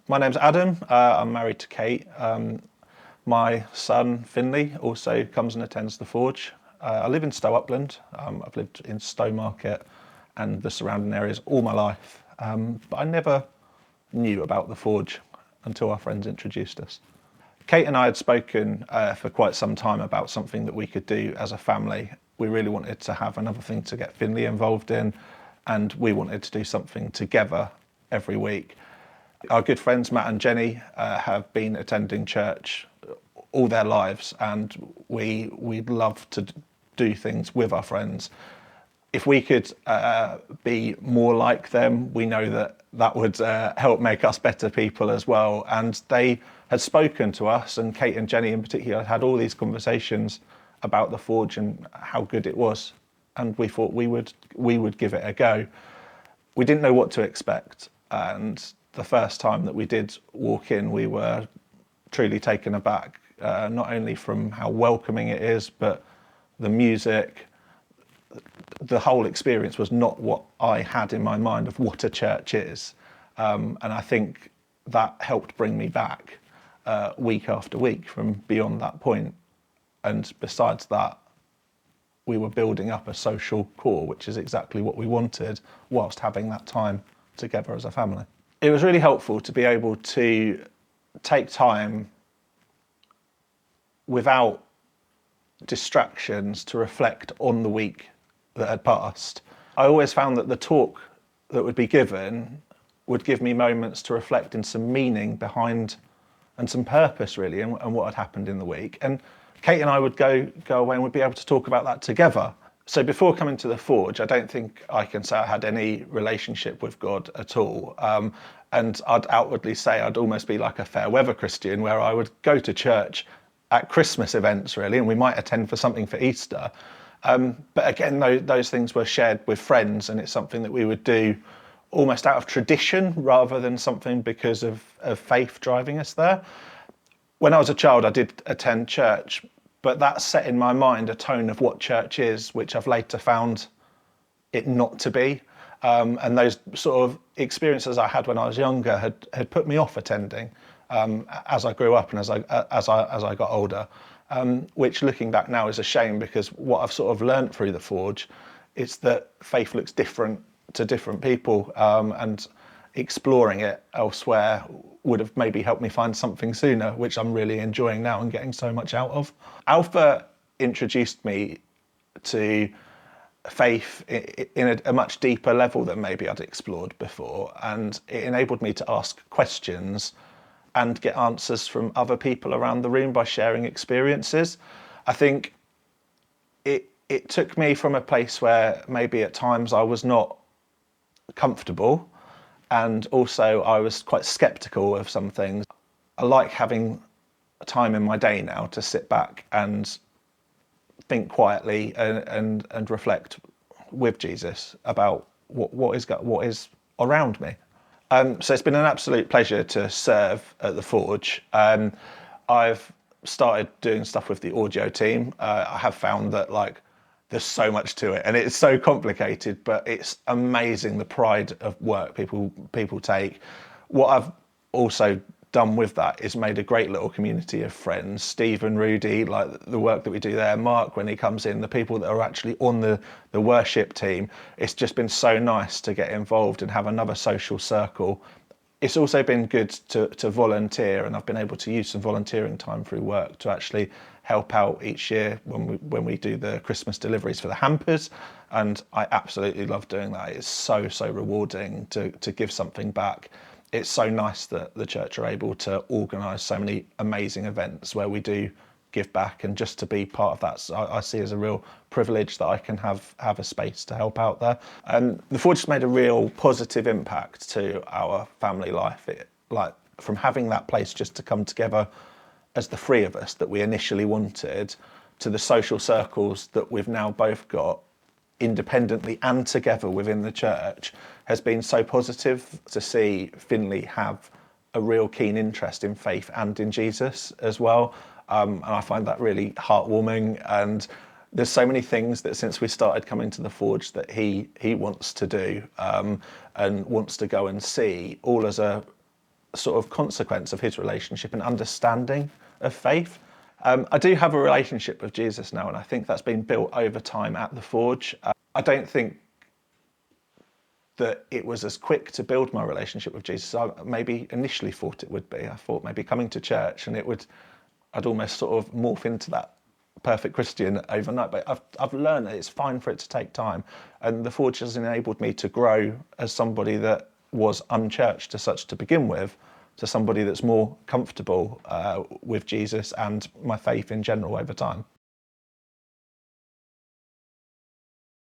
My name's Adam. I'm married to Kate. My son, Finley, also comes and attends the Forge. I live in Stow Upland. I've lived in Stow Market and the surrounding areas all my life. But I never knew about the Forge until our friends introduced us. Kate and I had spoken for quite some time about something that we could do as a family. We really wanted to have another thing to get Finley involved in, and we wanted to do something together every week. Our good friends Matt and Jenny have been attending church all their lives, and we'd love to do things with our friends. If we could be more like them, we know that would help make us better people as well. And they had spoken to us, and Kate and Jenny in particular had all these conversations about the Forge and how good it was. And we thought we would give it a go. We didn't know what to expect, and the first time that we did walk in, we were truly taken aback, not only from how welcoming it is, but the music. The whole experience was not what I had in my mind of what a church is. And I think that helped bring me back week after week from beyond that point. And besides that, we were building up a social core, which is exactly what we wanted, whilst having that time together as a family. It was really helpful to be able to take time without distractions to reflect on the week that had passed. I always found that the talk that would be given would give me moments to reflect in some meaning behind and some purpose really and what had happened in the week. And Kate and I would go away and we'd be able to talk about that together. So before coming to the Forge, I don't think I can say I had any relationship with God at all. And I'd outwardly say I'd almost be like a fair weather Christian, where I would go to church at Christmas events really, and we might attend for something for Easter. But again, those things were shared with friends, and it's something that we would do almost out of tradition rather than something because of faith driving us there. When I was a child, I did attend church, but that set in my mind a tone of what church is, which I've later found it not to be. And those sort of experiences I had when I was younger had put me off attending as I grew up and as I got older. Which looking back now is a shame, because what I've sort of learnt through the Forge is that faith looks different to different people, and exploring it elsewhere would have maybe helped me find something sooner, which I'm really enjoying now and getting so much out of. Alpha introduced me to faith in a much deeper level than maybe I'd explored before, and it enabled me to ask questions and get answers from other people around the room by sharing experiences. I think it took me from a place where maybe at times I was not comfortable, and also I was quite skeptical of some things. I like having time in my day now to sit back and think quietly and reflect with Jesus about what is around me. So it's been an absolute pleasure to serve at the Forge. I've started doing stuff with the audio team. I have found that there's so much to it, and it's so complicated, but it's amazing the pride of work people take. What I've also done with that is made a great little community of friends. Steve and Rudy, like the work that we do there, Mark when he comes in, the people that are actually on the worship team. It's just been so nice to get involved and have another social circle. It's also been good to volunteer, and I've been able to use some volunteering time through work to actually help out each year when we do the Christmas deliveries for the hampers, and I absolutely love doing that. It's so rewarding to give something back. It's so nice that the church are able to organise so many amazing events where we do give back, and just to be part of that, I see as a real privilege that I can have a space to help out there. And the Forge has made a real positive impact to our family life. From having that place just to come together as the three of us that we initially wanted, to the social circles that we've now both got independently and together within the church, has been so positive. To see Finley have a real keen interest in faith and in Jesus as well. And I find that really heartwarming, and there's so many things that since we started coming to the Forge that he wants to do and wants to go and see, all as a sort of consequence of his relationship and understanding of faith. I do have a relationship with Jesus now, and I think that's been built over time at the Forge. I don't think that it was as quick to build my relationship with Jesus as I maybe initially thought it would be. I thought maybe coming to church and I'd almost sort of morph into that perfect Christian overnight. But I've learned that it's fine for it to take time, and the Forge has enabled me to grow as somebody that was unchurched as such to begin with, to somebody that's more comfortable with Jesus and my faith in general over time.